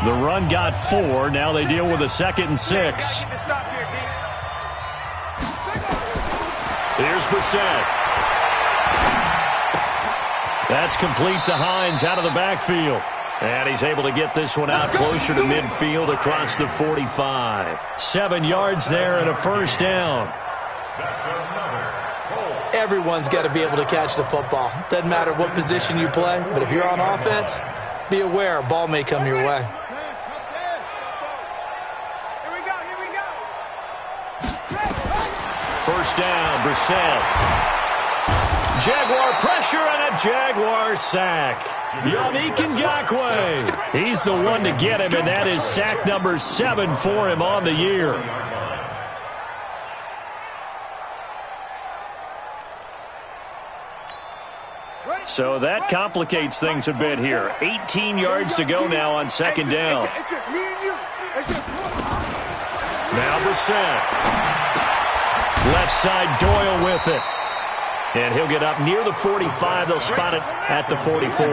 The run got 4. Now they deal with a 2nd and 6. Here's Brissett. That's complete to Hines out of the backfield. And he's able to get this one out closer to midfield across the 45. 7 yards there and a first down. Everyone's got to be able to catch the football. Doesn't matter what position you play, but if you're on offense, be aware a ball may come your way. First down, Brissett. Jaguar pressure and a Jaguar sack. Yannick Ngakoue. He's the one to get him, and that is sack number 7 for him on the year. So that complicates things a bit here. 18 yards to go now on 2nd down. It's just me and you. Now Brissett. Left side, Doyle with it. And he'll get up near the 45. They'll spot it at the 44.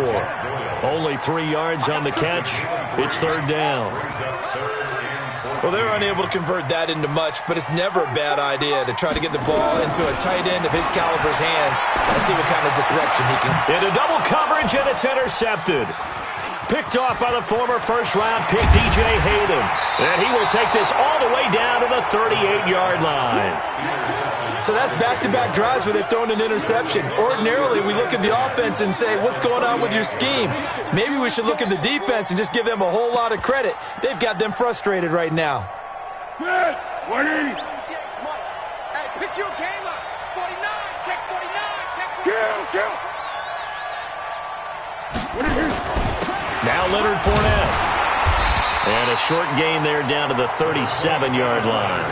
Only 3 yards on the catch. It's 3rd down. Well, they're unable to convert that into much, but it's never a bad idea to try to get the ball into a tight end of his caliber's hands and see what kind of disruption he can. Into double coverage, and it's intercepted. Picked off by the former first-round pick, DJ Hayden. And he will take this all the way down to the 38-yard line. So that's back-to-back drives where they've thrown an interception. Ordinarily, we look at the offense and say, what's going on with your scheme? Maybe we should look at the defense and just give them a whole lot of credit. They've got them frustrated right now. Good. 20. Hey, pick your game up. 49, check 49, check 49. Kill. Now Leonard Fournette. And a short gain there down to the 37-yard line.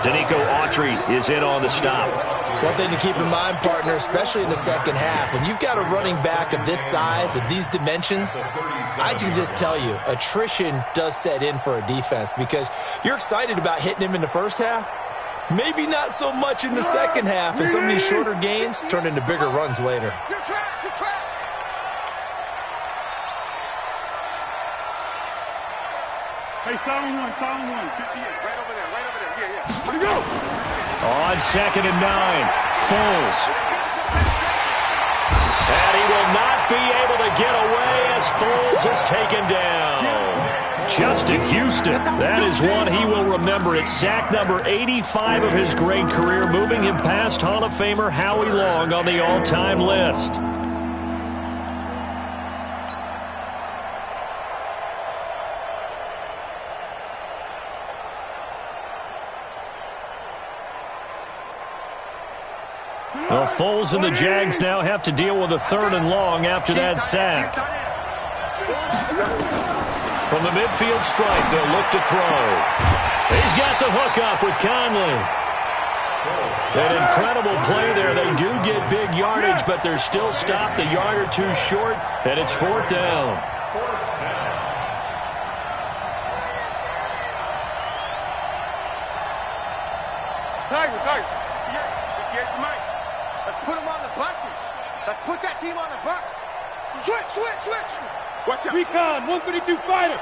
Danico Autry is in on the stop. One thing to keep in mind, partner, especially in the second half, when you've got a running back of this size, of these dimensions, I can just tell you, attrition does set in for a defense because you're excited about hitting him in the first half. Maybe not so much in the second half, and some of these shorter gains turn into bigger runs later. You're trapped. Hey, solid one, 58. Right over there, yeah. Where'd he go? On 2nd and 9, Foles. And he will not be able to get away as Foles is taken down. Justin Houston, that is one he will remember. It's sack number 85 of his great career, moving him past Hall of Famer Howie Long on the all-time list. Well, Foles and the Jags now have to deal with a 3rd and long after that sack. From the midfield stripe, they'll look to throw. He's got the hook up with Conley. An incredible play there. They do get big yardage, but they're still stopped a yard or 2 short, and it's 4th down. Tiger. Yeah, Mike. Let's put him on the buses. Let's put that team on the bus. Switch. Watch out. Recon, 152 fighter.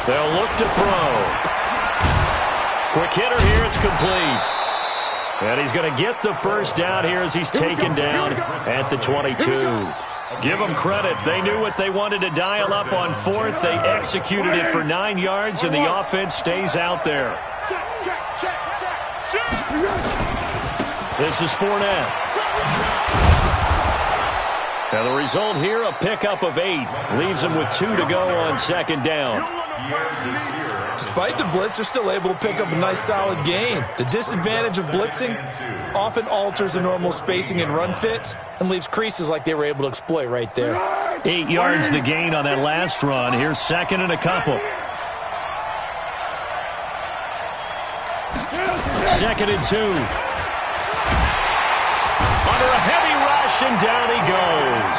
They'll look to throw. Quick hitter here. It's complete. And he's going to get the first down here as he's taken down at the 22. Give them credit. They knew what they wanted to dial up on 4th. They executed it for 9 yards, and the offense stays out there. Check. This is Fournette. And the result here, a pickup of 8. Leaves them with 2 to go on 2nd down. Despite the blitz, they're still able to pick up a nice solid gain. The disadvantage of blitzing often alters the normal spacing and run fits and leaves creases like they were able to exploit right there. 8 yards the gain on that last run. Here's 2nd and a couple. 2nd and 2. Under a heavy rush, and down he goes.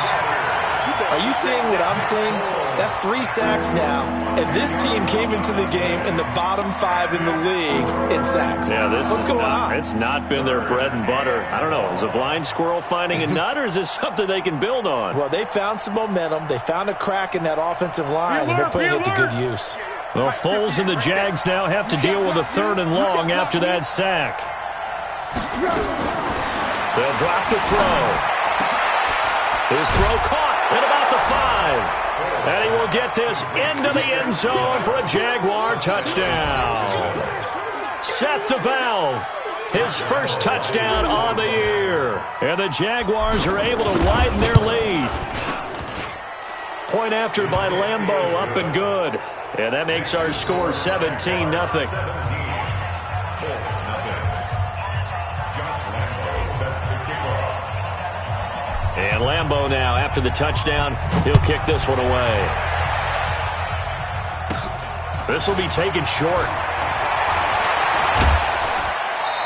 Are you seeing what I'm seeing? That's 3 sacks now, and this team came into the game in the bottom 5 in the league in sacks. Yeah, What's going on? It's not been their bread and butter. I don't know. Is a blind squirrel finding a nut, or is this something they can build on? Well, they found some momentum. They found a crack in that offensive line, and they're putting it to good use. Well, Foles and the Jags now have to deal with a 3rd and long after that sack. They'll drop to throw. His throw caught at about the 5. And he will get this into the end zone for a Jaguar touchdown. Seth DeValve, his first touchdown on the year. And the Jaguars are able to widen their lead. Point after by Lambeau, up and good. And that makes our score 17-0. And Lambeau now, after the touchdown, he'll kick this one away. This will be taken short.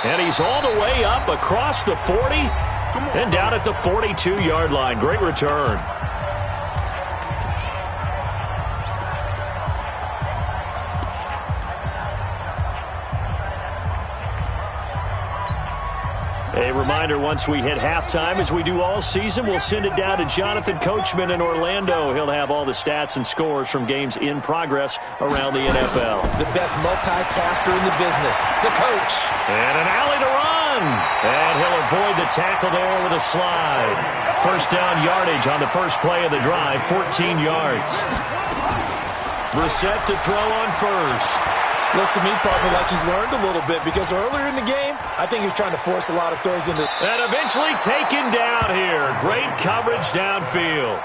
And he's all the way up across the 40 and down at the 42-yard line. Great return. A reminder, once we hit halftime, as we do all season, we'll send it down to Jonathan Coachman in Orlando. He'll have all the stats and scores from games in progress around the NFL. The best multitasker in the business, the coach. And an alley to run. And he'll avoid the tackle there with a slide. First down yardage on the first play of the drive, 14 yards. Brissett to throw on first. Looks to me, partner, like he's learned a little bit, because earlier in the game, I think he was trying to force a lot of throws into. And eventually taken down here. Great coverage downfield.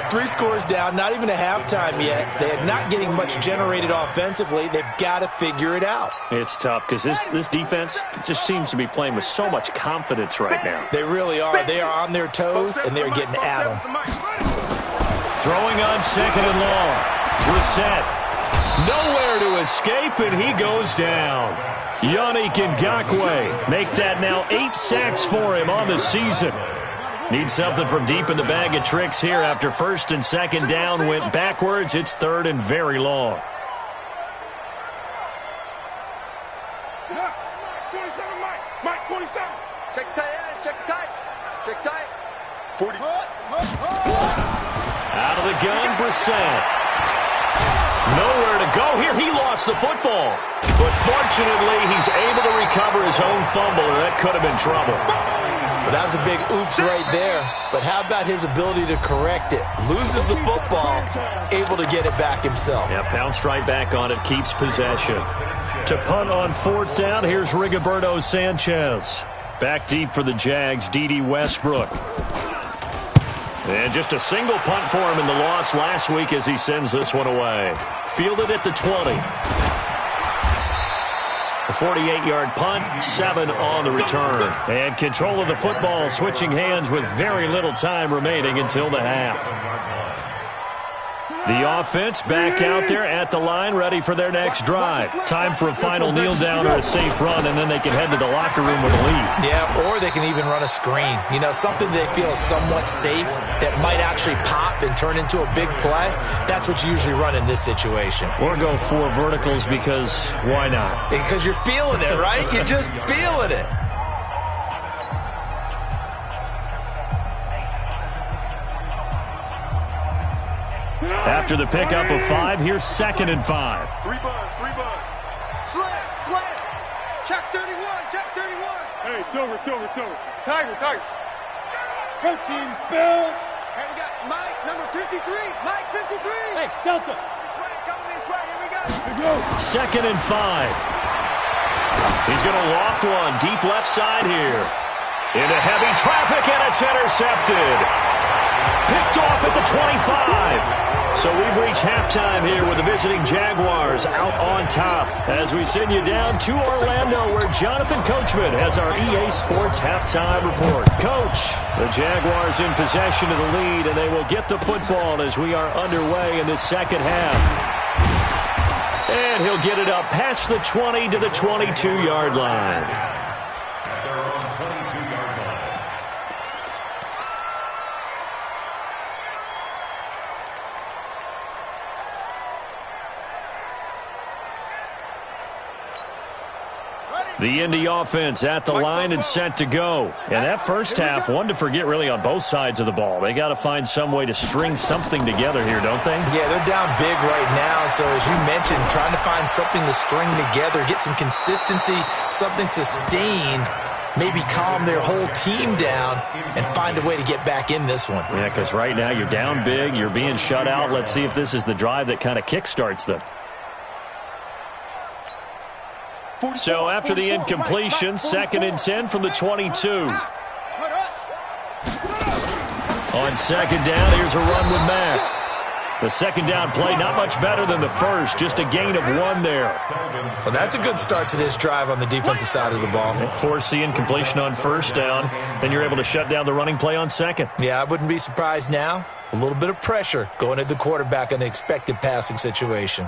3 scores down, not even a halftime yet. They are not getting much generated offensively. They've got to figure it out. It's tough because this defense just seems to be playing with so much confidence right now. They really are. They are on their toes, and they're getting at them. Throwing on 2nd and long. Brissett. Nowhere to escape, and he goes down. Yannick Ngakoue make that now 8 sacks for him on the season. Need something from deep in the bag of tricks here after 1st and 2nd down went backwards. It's 3rd and very long. 27, Mike 27. Check tight end, check tight. Check tight. 40. Out of the gun, Brissett. Nowhere to go here. He lost the football. But fortunately, he's able to recover his own fumble, or that could have been trouble. Well, that was a big oops right there. But how about his ability to correct it? Loses the football, able to get it back himself. Yeah, pounced right back on it, keeps possession. To punt on 4th down, here's Rigoberto Sanchez. Back deep for the Jags, D.D. Westbrook. And just a single punt for him in the loss last week as he sends this one away. Fielded at the 20. A 48-yard punt, 7 on the return. And control of the football, switching hands with very little time remaining until the half. The offense back out there at the line, ready for their next drive. Time for a final kneel down or a safe run, and then they can head to the locker room with a lead. Yeah, or they can even run a screen. You know, something they feel is somewhat safe that might actually pop and turn into a big play. That's what you usually run in this situation. Or go 4 verticals because why not? Because you're feeling it, right? You're just feeling it. After the pickup of 5, here's 2nd and 5. 3 bud. Slam. Check 31. Hey, silver. Tiger. Protein spill. And we got Mike, number 53. Mike, 53. Hey, Delta. Coming this way. Here we go. 2nd and 5. He's going to loft one deep left side here. Into heavy traffic, and it's intercepted. Picked off at the 25. So we've reached halftime here with the visiting Jaguars out on top as we send you down to Orlando where Jonathan Coachman has our EA Sports halftime report. Coach, the Jaguars in possession of the lead, and they will get the football as we are underway in the second half. And he'll get it up past the 20 to the 22-yard line. The Indy offense at the line and set to go. And that first half, one to forget really on both sides of the ball. They got to find some way to string something together here, don't they? Yeah, they're down big right now. So as you mentioned, trying to find something to string together, get some consistency, something sustained, maybe calm their whole team down and find a way to get back in this one. Yeah, because right now you're down big, you're being shut out. Let's see if this is the drive that kind of kickstarts them. So after the incompletion, 2nd and 10 from the 22. On second down, here's a run with Mack. The second down play, not much better than the first, just a gain of 1 there. Well, that's a good start to this drive on the defensive side of the ball. Force the incompletion on first down, then you're able to shut down the running play on second. Yeah, I wouldn't be surprised now. A little bit of pressure going at the quarterback in an expected passing situation.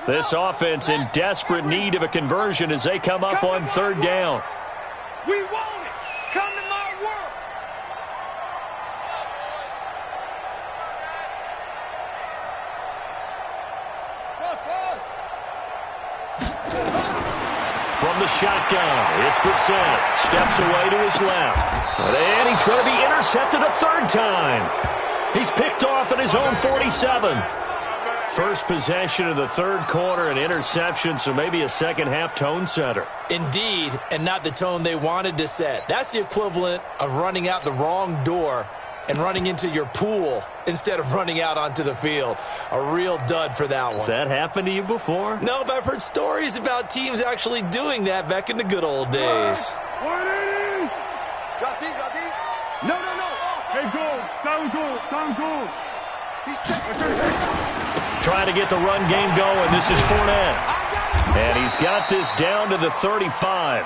This offense in desperate need of a conversion as they come up on 3rd down. We want it. Come to my world. From the shotgun, it's Brissett. Steps away to his left. And he's going to be intercepted a 3rd time. He's picked off at his own 47. First possession of the 3rd quarter, an interception, so maybe a second-half tone setter. Indeed, and not the tone they wanted to set. That's the equivalent of running out the wrong door and running into your pool instead of running out onto the field. A real dud for that one. Has that happened to you before? No, but I've heard stories about teams actually doing that back in the good old days. Drop deep, drop deep. No. Hey, goal. Down goal. He's checking. Trying to get the run game going. This is Fournette. And he's got this down to the 35.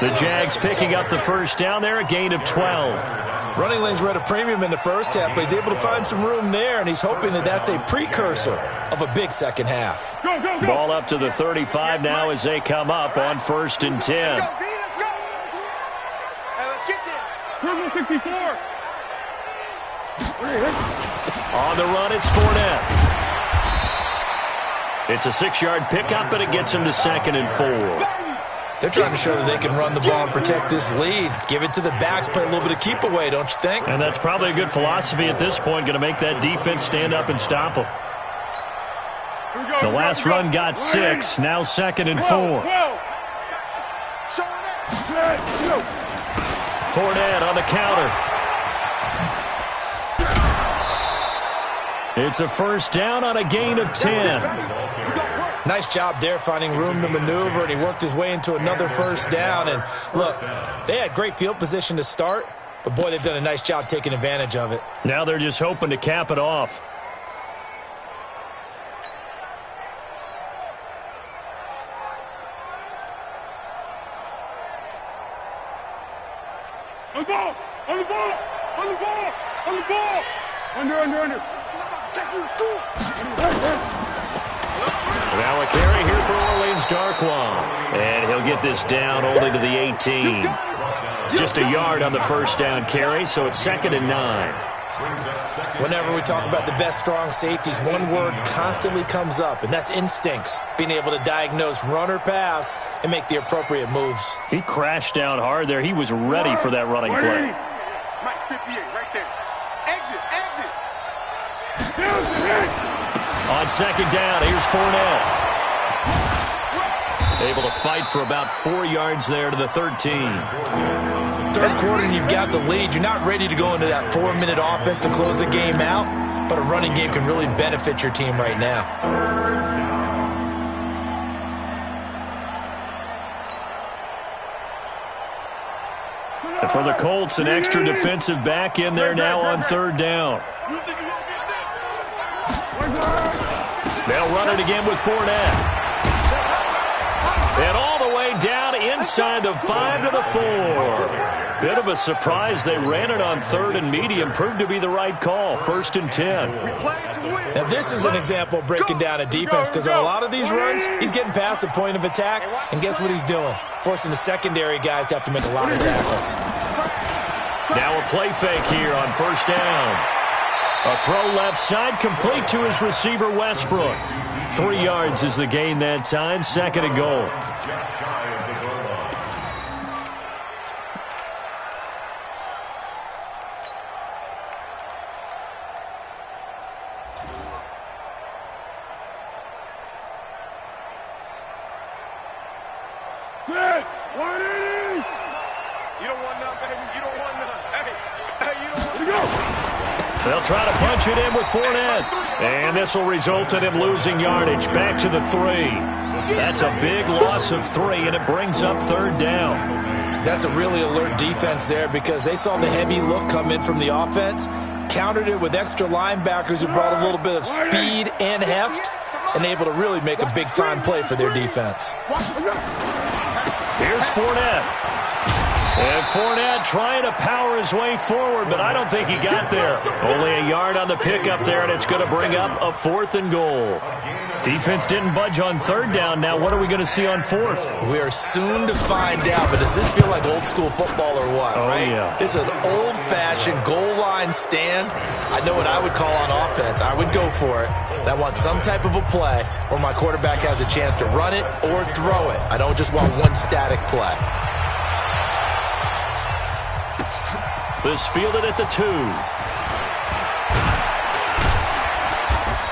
The Jags picking up the first down there, a gain of 12. Running lanes were at a premium in the first half, but he's able to find some room there, and he's hoping that that's a precursor of a big second half. Go. Ball up to the 35 now as they come up on 1st and 10. Let's go. Hey, let's get there. 64. On the run, it's Fournette. It's a 6-yard pickup, but it gets him to 2nd and 4. They're trying to show that they can run the ball and protect this lead. Give it to the backs, play a little bit of keep away, don't you think? And that's probably a good philosophy at this point, going to make that defense stand up and stop them. The last run got 6, now 2nd and 4. Fournette on the counter. It's a first down on a gain of 10. Nice job there finding room to maneuver, and he worked his way into another first down. And look, they had great field position to start, but boy, they've done a nice job taking advantage of it. Now they're just hoping to cap it off. On the ball! Under. Now a carry here for Orleans Darkwa. And he'll get this down only to the 18. Just a yard on the first down carry, so it's 2nd and 9. Whenever we talk about the best strong safeties, one word constantly comes up, and that's instincts. Being able to diagnose run or pass and make the appropriate moves. He crashed down hard there. He was ready for that running play. Mike 58, right there. Exit. On second down, here's Fournette. Able to fight for about 4 yards there to the 13. Third quarter and you've got the lead. You're not ready to go into that 4-minute offense to close the game out, but a running game can really benefit your team right now. And for the Colts, an extra defensive back in there now on 3rd down. They'll run it again with Fournette. And all the way down inside the 5 to the 4. Bit of a surprise. They ran it on 3rd and medium. Proved to be the right call. 1st and 10. Now this is an example of breaking down a defense, because on a lot of these runs, he's getting past the point of attack, and guess what he's doing? Forcing the secondary guys to have to make a lot of tackles. Now a play fake here on 1st down. A throw left side, complete to his receiver, Westbrook. 3 yards is the gain that time, 2nd and goal. 180. You don't want none, baby. You don't want none. Hey, you don't want none. They'll try to punch it in with Fournette. And this will result in him losing yardage. Back to the 3. That's a big loss of 3, and it brings up 3rd down. That's a really alert defense there because they saw the heavy look come in from the offense, countered it with extra linebackers who brought a little bit of speed and heft, and able to really make a big-time play for their defense. Here's Fournette. And Fournette trying to power his way forward, but I don't think he got there. Only a yard on the pickup there, and it's going to bring up a 4th and goal. Defense didn't budge on 3rd down. Now what are we going to see on 4th? We are soon to find out, but does this feel like old school football or what? Oh, right? Yeah. It's an old-fashioned goal line stand. I know what I would call on offense. I would go for it. And I want some type of a play where my quarterback has a chance to run it or throw it. I don't just want one static play. This fielded at the 2.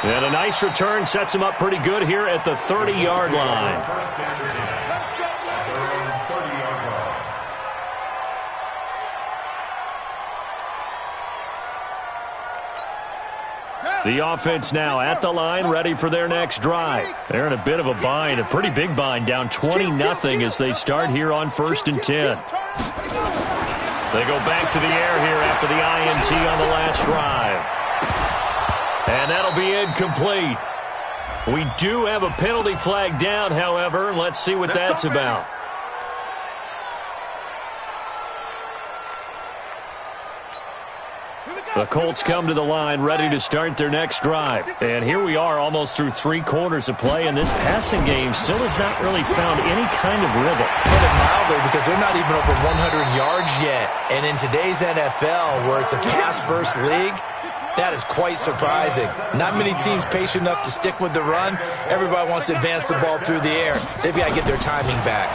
And a nice return sets him up pretty good here at the 30-yard line. The offense now at the line, ready for their next drive. They're in a bit of a bind, a pretty big bind, down 20-0 as they start here on 1st and 10. They go back to the air here after the INT on the last drive. And that'll be incomplete. We do have a penalty flag down, however. Let's see what that's about. The Colts come to the line, ready to start their next drive. And here we are, almost through 3 quarters of play, and this passing game still has not really found any kind of rhythm. Put it mildly, because they're not even over 100 yards yet. And in today's NFL, where it's a pass-first league, that is quite surprising. Not many teams patient enough to stick with the run. Everybody wants to advance the ball through the air. They've got to get their timing back.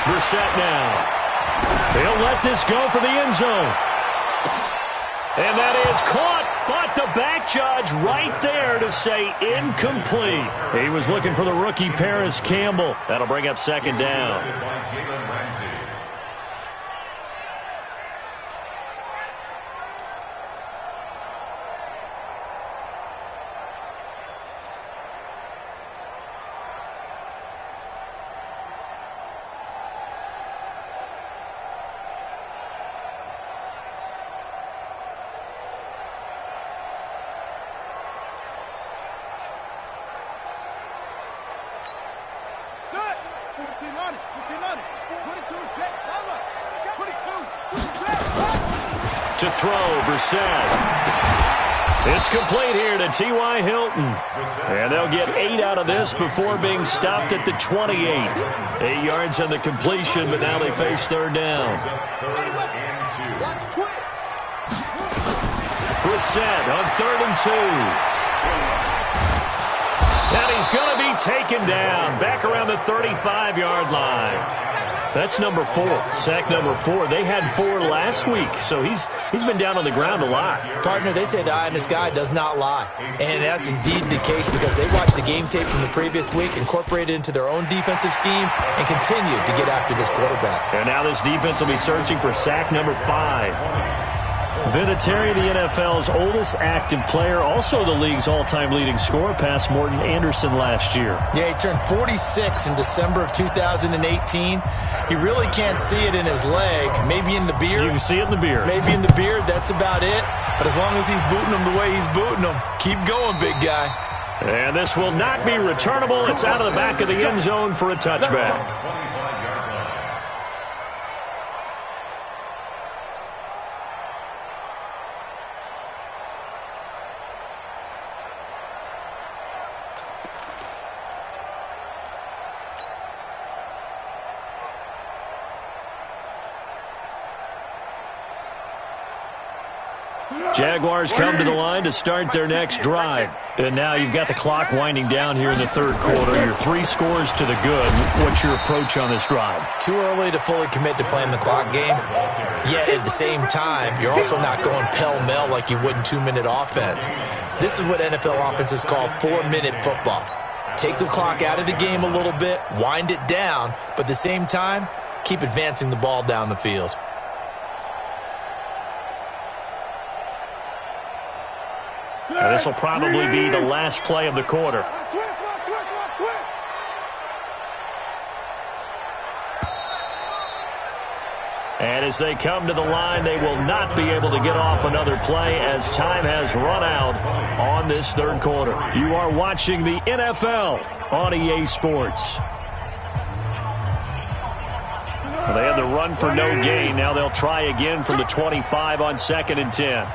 Brissett now. They'll let this go for the end zone. And that is caught, but the back judge right there to say incomplete. He was looking for the rookie Paris Campbell. That'll bring up 2nd down. To throw, Brissett. It's complete here to T.Y. Hilton. And they'll get 8 out of this before being stopped at the 28. 8 yards on the completion, but now they face 3rd down. Brissett on 3rd and 2. And he's going to be taken down back around the 35-yard line. That's number 4, sack number 4. They had 4 last week, so he's been down on the ground a lot. Partner, they say the eye in the sky does not lie. And that's indeed the case because they watched the game tape from the previous week, incorporated it into their own defensive scheme, and continued to get after this quarterback. And now this defense will be searching for sack number 5. Vinatieri, the NFL's oldest active player, also the league's all-time leading scorer, past Morton Anderson last year. Yeah, he turned 46 in December of 2018. He really can't see it in his leg, maybe in the beard. You can see it in the beard. Maybe in the beard, that's about it. But as long as he's booting him the way he's booting him, keep going, big guy. And this will not be returnable. It's out of the back of the end zone for a touchback. Jaguars come to the line to start their next drive. And now you've got the clock winding down here in the 3rd quarter. Your 3 scores to the good. What's your approach on this drive? Too early to fully commit to playing the clock game. Yet at the same time, you're also not going pell-mell like you would in 2-minute offense. This is what NFL offenses call 4-minute football. take the clock out of the game a little bit, wind it down, but at the same time, keep advancing the ball down the field. And this will probably be the last play of the quarter. And as they come to the line, they will not be able to get off another play as time has run out on this third quarter. You are watching the NFL on EA Sports. Well, they had the run for no gain. Now they'll try again from the 25 on 2nd and 10.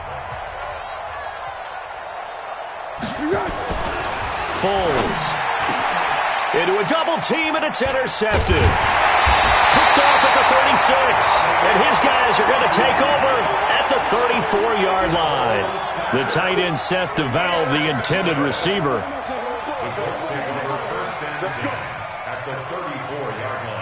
Foles into a double team, and it's intercepted. Picked off at the 36, and his guys are going to take over at the 34-yard line. The tight end set to valve the intended receiver. Let's go. At the 34-yard line.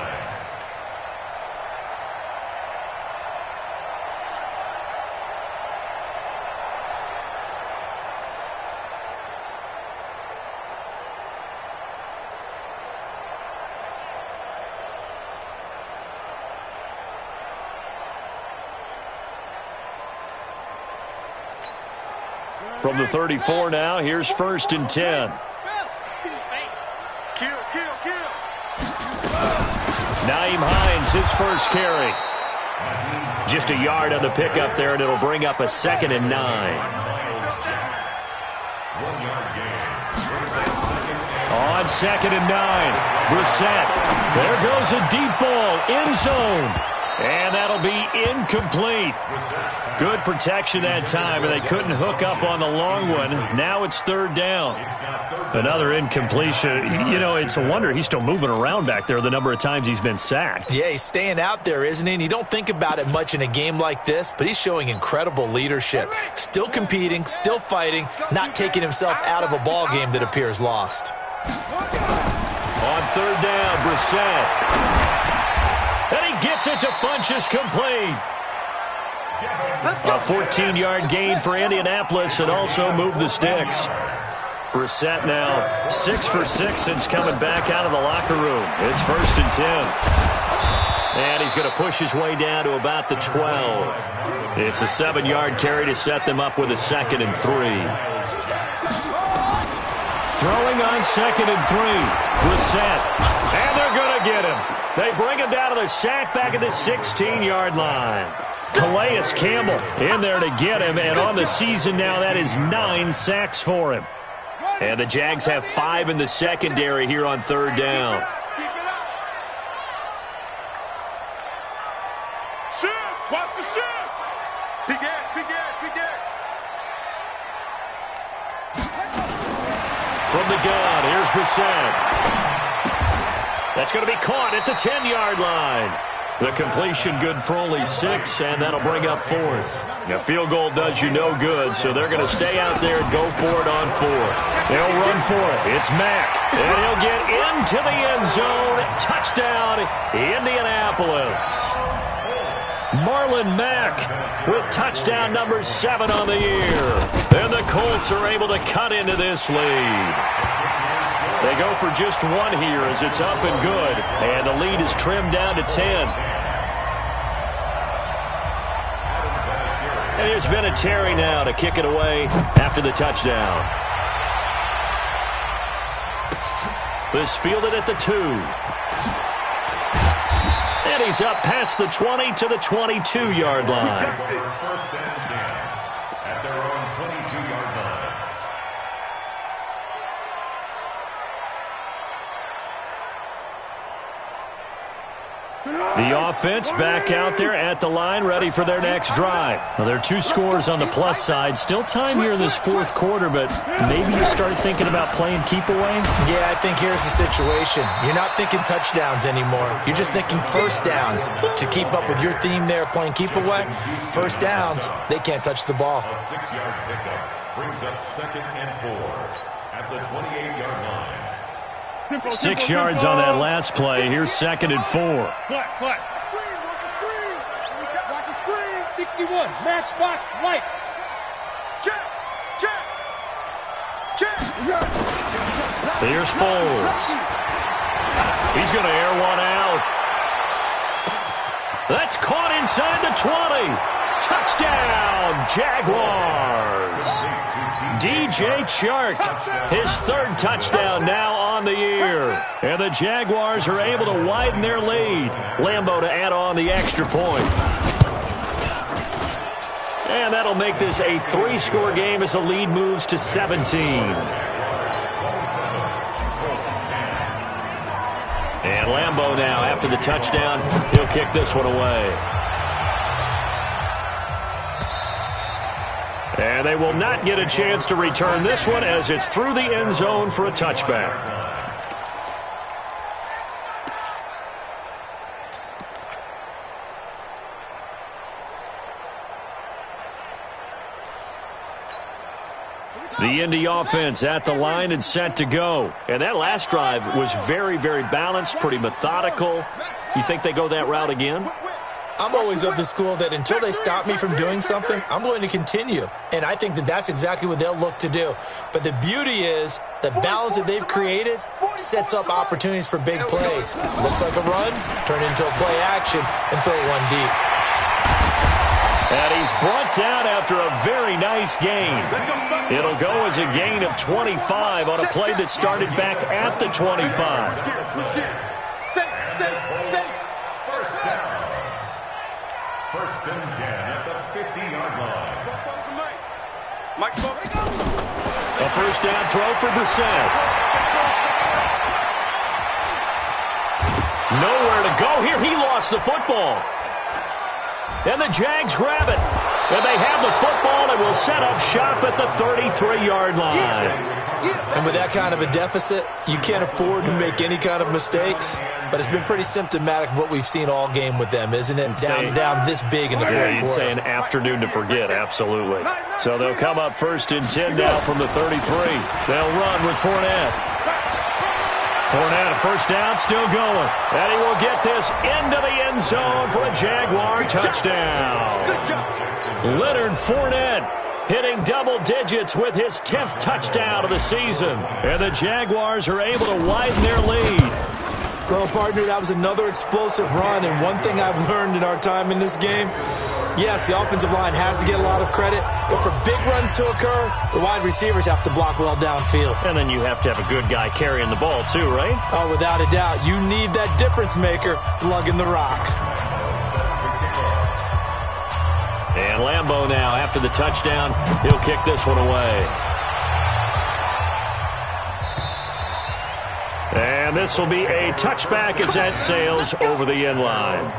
From the 34 now, here's 1st and 10. Nyheim Hines, his first carry. Just a yard on the pickup there, and it'll bring up a 2nd and 9. On 2nd and 9, Brissett. There goes a deep ball, end zone. And that'll be incomplete. Good protection that time, and they couldn't hook up on the long one. Now it's 3rd down. Another incompletion. You know, it's a wonder he's still moving around back there the number of times he's been sacked. Yeah, he's staying out there, isn't he? And you don't think about it much in a game like this, but he's showing incredible leadership. Still competing, still fighting, not taking himself out of a ball game that appears lost. On 3rd down, Brissett. And he gets it to Funchess, complete. A 14-yard gain for Indianapolis, and also move the sticks. Brissett now 6 for 6 since coming back out of the locker room. It's 1st and 10. And he's going to push his way down to about the 12. It's a 7-yard carry to set them up with a 2nd and 3. Throwing on 2nd and 3. Brissett. And they're going to get him. They bring him down to the sack back at the 16-yard line. Calais Campbell in there to get him, and on the season now, that is 9 sacks for him. And the Jags have 5 in the secondary here on 3rd down. Shift! Watch the shift! Big Ed, big Ed, big Ed. From the gun, here's Brissett. That's going to be caught at the 10-yard line. The completion good for only 6, and that'll bring up 4th. A field goal does you no good, so they're going to stay out there and go for it on 4th. They'll run for it. It's Mack, and he'll get into the end zone. Touchdown, Indianapolis. Marlon Mack with touchdown number 7 on the year. And the Colts are able to cut into this lead. They go for just 1 here as it's up and good, and the lead is trimmed down to 10. And here's Vinatieri now to kick it away after the touchdown. This fielded at the 2. And he's up past the 20 to the 22-yard line. First and 10 at their own 22-yard line. The offense back out there at the line, ready for their next drive. Well, there are 2 scores on the plus side. Still time here in this 4th quarter, but maybe you start thinking about playing keep away? Yeah, I think here's the situation. You're not thinking touchdowns anymore. You're just thinking first downs. To keep up with your theme there, playing keep away, first downs, they can't touch the ball. A 6-yard pickup brings up 2nd and 4 at the 28-yard line. 6 yards on that last play. Here's 2nd and 4. Watch the screen. 61. Matchbox lights. Check. Check. Check. Here's Foles. He's going to air one out. That's caught inside the 20. Touchdown, Jaguars. DJ Chark, his third touchdown now on the year. And the Jaguars are able to widen their lead. Lambeau to add on the extra point. And that'll make this a 3-score game as the lead moves to 17. And Lambeau now, after the touchdown, he'll kick this one away. And they will not get a chance to return this one as it's through the end zone for a touchback. The Indy offense at the line and set to go. And that last drive was very, very balanced, pretty methodical. You think they go that route again? I'm always of the school that until they stop me from doing something, I'm going to continue. And I think that that's exactly what they'll look to do. But the beauty is the balance that they've created sets up opportunities for big plays. Looks like a run, turn into a play action, and throw one deep. And he's brought down after a very nice gain. It'll go as a gain of 25 on a play that started back at the 25. First down. First and 10 at the 50-yard line. A first down throw for Brissett. Nowhere to go here. He lost the football. And the Jags grab it. And they have the football and will set up shop at the 33-yard line. And with that kind of a deficit, you can't afford to make any kind of mistakes. But it's been pretty symptomatic of what we've seen all game with them, isn't it? Down this big in the fourth quarter. You'd say an afternoon to forget, absolutely. So they'll come up first and 10 now from the 33. They'll run with Fournette. Fournette, a first down, still going. And he will get this into the end zone for a Jaguar touchdown. Leonard Fournette hitting double digits with his 10th touchdown of the season. And the Jaguars are able to widen their lead. Well, partner, that was another explosive run. And one thing I've learned in our time in this game, yes, the offensive line has to get a lot of credit, but for big runs to occur, the wide receivers have to block well downfield. And then you have to have a good guy carrying the ball too, right? Oh, without a doubt. You need that difference maker lugging the rock. And Lambeau now, after the touchdown, he'll kick this one away. And this will be a touchback as that sails over the end line.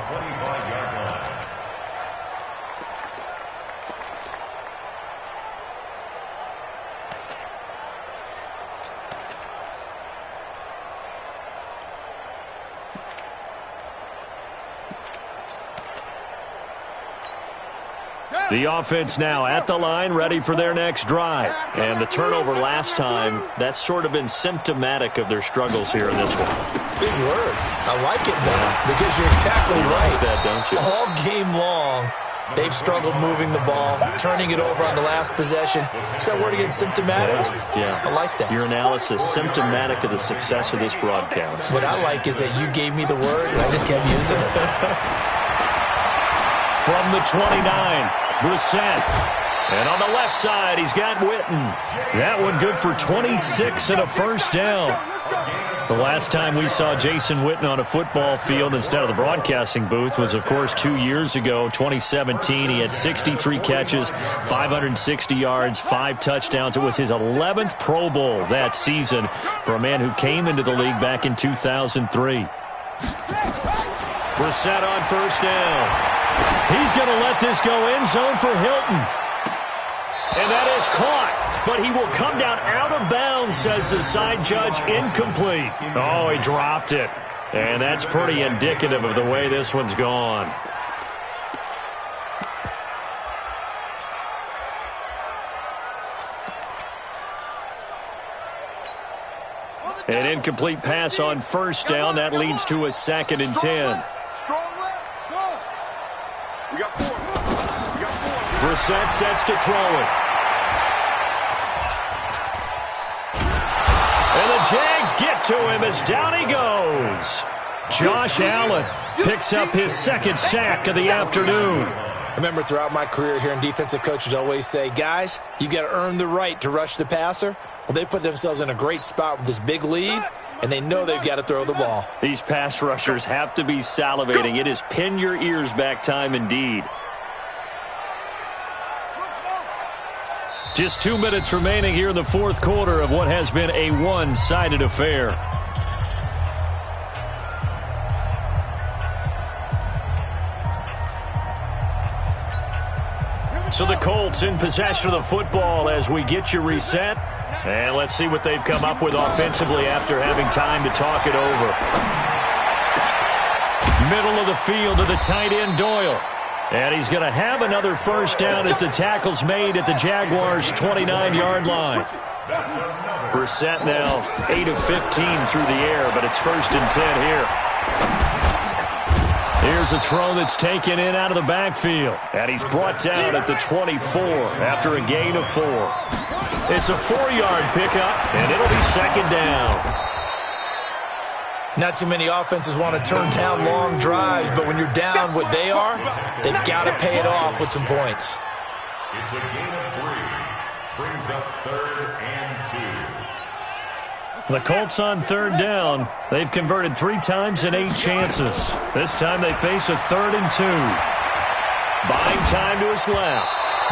The offense now at the line, ready for their next drive. And the turnover last time, that's sort of been symptomatic of their struggles here in this one. Big word. I like it, man, because you're exactly right. Like that, don't you? All game long, they've struggled moving the ball, turning it over on the last possession. Is that word again, symptomatic? Yeah. I like that. Your analysis, symptomatic of the success of this broadcast. What I like is that you gave me the word, and I just kept using it. From the 29, Brissett. And on the left side, he's got Witten. That one good for 26 and a first down. The last time we saw Jason Witten on a football field instead of the broadcasting booth was, of course, 2 years ago, 2017. He had 63 catches, 560 yards, 5 touchdowns. It was his 11th Pro Bowl that season for a man who came into the league back in 2003. Brissett on first down. He's going to let this go end zone for Hilton. And that is caught. But he will come down out of bounds, says the side judge. Incomplete. Oh, he dropped it. And that's pretty indicative of the way this one's gone. An incomplete pass on first down. That leads to a 2nd and 10. We got 4. Brissett sets to throw it. And the Jags it to him as down he goes. Josh Allen picks up his second sack of the afternoon. I remember throughout my career hearing defensive coaches always say, guys, you got to earn the right to rush the passer. Well, they put themselves in a great spot with this big lead, and they know they've got to throw the ball. These pass rushers have to be salivating. It is pin your ears back time indeed. Just 2 minutes remaining here in the fourth quarter of what has been a one-sided affair. So the Colts in possession of the football as we get you reset. And let's see what they've come up with offensively after having time to talk it over. Middle of the field to the tight end, Doyle. And he's going to have another first down as the tackle's made at the Jaguars' 29-yard line. Brissett now 8 of 15 through the air, but it's 1st and 10 here. Here's a throw that's taken in out of the backfield. And he's brought down at the 24 after a gain of 4. It's a 4-yard pickup, and it'll be 2nd down. Not too many offenses want to turn down long drives, but when you're down what they are, they've got to pay it off with some points. It's a gain of 3. Brings up 3rd and 2. The Colts on 3rd down. They've converted 3 times in 8 chances. This time they face a 3rd and 2. Buying time to his left.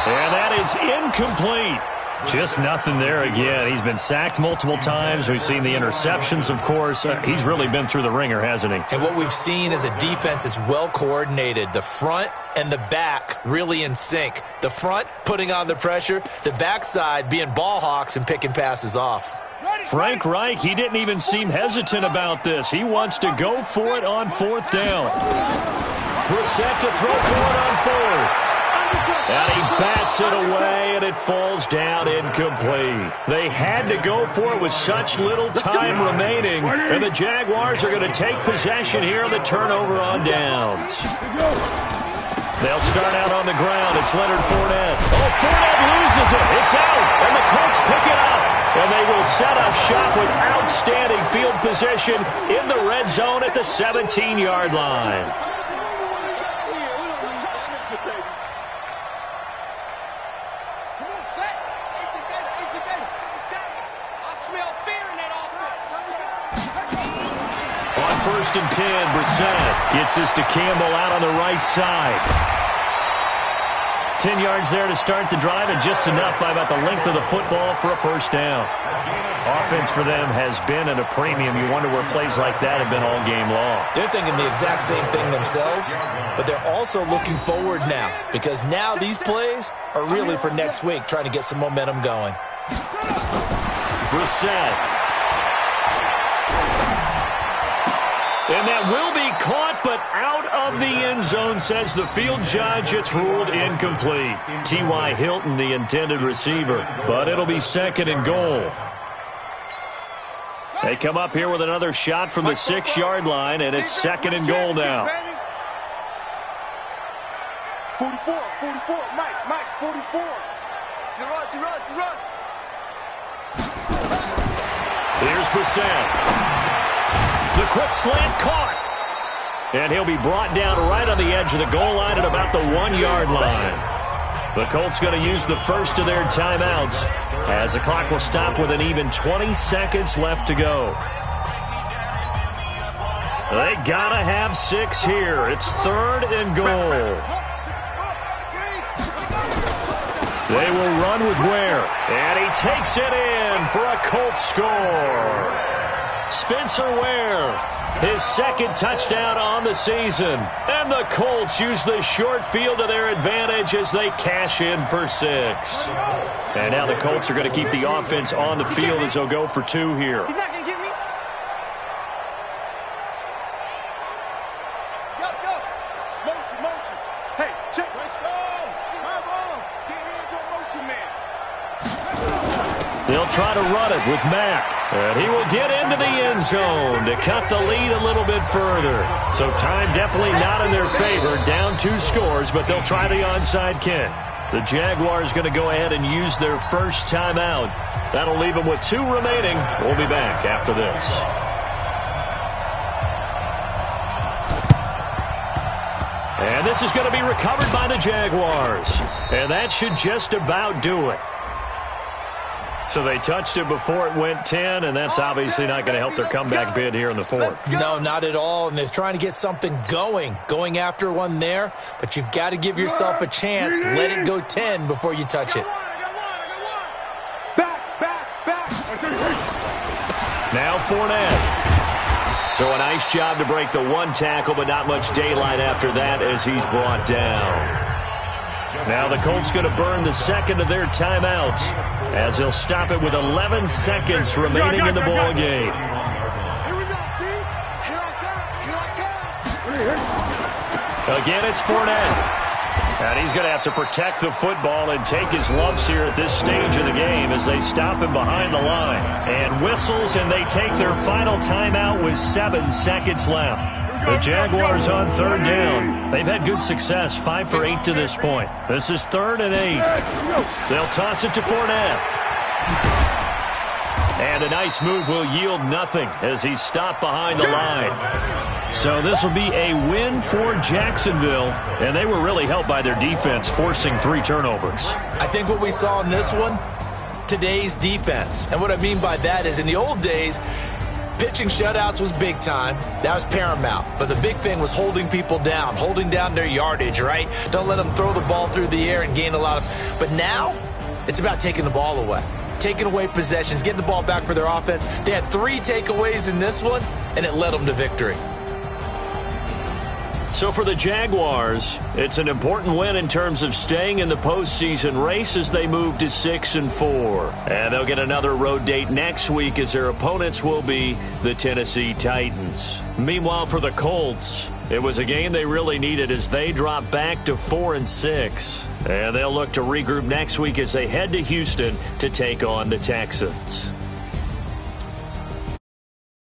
And that is incomplete. Just nothing there again. He's been sacked multiple times. We've seen the interceptions, of course. He's really been through the ringer, hasn't he? And what we've seen is a defense that's well coordinated. The front and the back really in sync. The front putting on the pressure. The backside being ball hawks and picking passes off. Frank Reich, he didn't even seem hesitant about this. He wants to go for it on 4th down. Brissett to throw for it on 4th. And he bats it away, and it falls down incomplete. They had to go for it with such little time remaining, and the Jaguars are going to take possession here on the turnover on downs. They'll start out on the ground. It's Leonard Fournette. Oh, Fournette loses it. It's out, and the Colts pick it up. And they will set up shop with outstanding field position in the red zone at the 17-yard line. On 1st and 10, Brissett gets this to Campbell out on the right side. 10 yards there to start the drive, and just enough by about the length of the football for a first down. Offense for them has been at a premium. You wonder where plays like that have been all game long. They're thinking the exact same thing themselves, but they're also looking forward now, because now these plays are really for next week, trying to get some momentum going. Brissett. And that will be caught, but out of the end zone, says the field judge. It's ruled incomplete. T.Y. Hilton, the intended receiver, but it'll be 2nd and goal. They come up here with another shot from the 6-yard line, and it's 2nd and goal now. 44, Mike, 44. You run. Here's Brissett. The quick slant caught. And he'll be brought down right on the edge of the goal line at about the 1-yard line. The Colts going to use the first of their timeouts as the clock will stop with an even 20 seconds left to go. They got to have 6 here. It's 3rd and goal. They will run with Ware. And he takes it in for a Colts score. Spencer Ware, his 2nd touchdown on the season. And the Colts use the short field to their advantage as they cash in for 6. And now the Colts are going to keep the offense on the field as they'll go for 2 here. He's not going to get me. Go. Motion. Hey, check. Let's go. Come on. Get into a motion, man. They'll try to run it with Mack. And he will get into the end zone to cut the lead a little bit further. So time definitely not in their favor. Down 2 scores, but they'll try the onside kick. The Jaguars going to go ahead and use their first timeout. That'll leave them with 2 remaining. We'll be back after this. And this is going to be recovered by the Jaguars. And that should just about do it. So they touched it before it went 10, and that's obviously not going to help their comeback bid here in the fourth. No, not at all, and they're trying to get something going after one there, but you've got to give yourself a chance. Let it go 10 before you touch it. Now Fournette. So a nice job to break the one tackle, but not much daylight after that as he's brought down. Now the Colts going to burn the second of their timeouts as he'll stop it with 11 seconds remaining in the ball game. Again, it's Fournette. And he's going to have to protect the football and take his lumps here at this stage of the game as they stop him behind the line. And whistles, and they take their final timeout with 7 seconds left. The Jaguars on third down. They've had good success, 5 for 8 to this point. This is 3rd and 8. They'll toss it to Fournette. And a nice move will yield nothing as he's stopped behind the line. So this will be a win for Jacksonville, and they were really helped by their defense, forcing 3 turnovers. I think what we saw in this one, today's defense. And what I mean by that is in the old days, pitching shutouts was big time. That was paramount. But the big thing was holding people down, holding down their yardage, right? Don't let them throw the ball through the air and gain a lot of... But now, it's about taking the ball away. Taking away possessions, getting the ball back for their offense. They had 3 takeaways in this one, and it led them to victory. So for the Jaguars, it's an important win in terms of staying in the postseason race as they move to 6-4. And they'll get another road date next week as their opponents will be the Tennessee Titans. Meanwhile, for the Colts, it was a game they really needed as they drop back to 4-6. And they'll look to regroup next week as they head to Houston to take on the Texans.